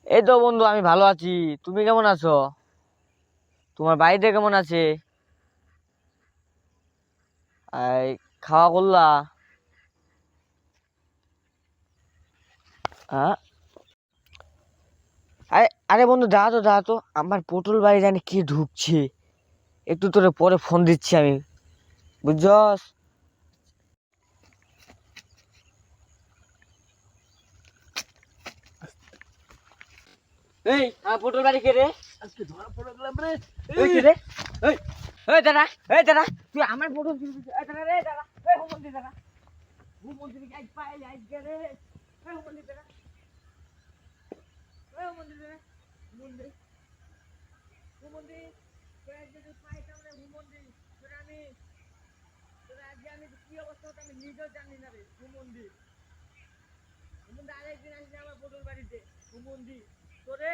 এই তো বন্ধু, আমি ভালো আছি। তুমি কেমন আছো? তোমার বাড়িতে কেমন আছে? এই, খাওয়া করলা? হ্যাঁ। আরে আরে বন্ধু, দাঁড়া তো আমার পটল বাড়ি জানি কি ঢুকছে। একটু তোরে পরে ফোন দিচ্ছি আমি, বুঝছস? এই, আমার পটল বাড়ি কে রে? আজকে ধরা পড়ে গেলাম রে। এই কে রে? এই, এই দাঁড়া, এই দাঁড়া, তুই আমার পটল চুরি করছিস। এই দাঁড়া রে, দাঁড়া। এই হুমন্দি দাঁড়া, হুমন্দি আজ পাইলে আজ গে রে। এই হুমন্দি দাঁড়া, এই হুমন্দি দাঁড়া, হুমন্দি, হুমন্দি, তুই আজ যদি পাইতাম রে হুমন্দি, তোরে আমি, তোরে আজকে আমি কি অবস্থা হতো আমি নিজেও জানি না রে। হুমন্দি, হুমন্দি আরেকদিন আসলে আমার পটল বাড়িতে। হুমন্দি, তোরে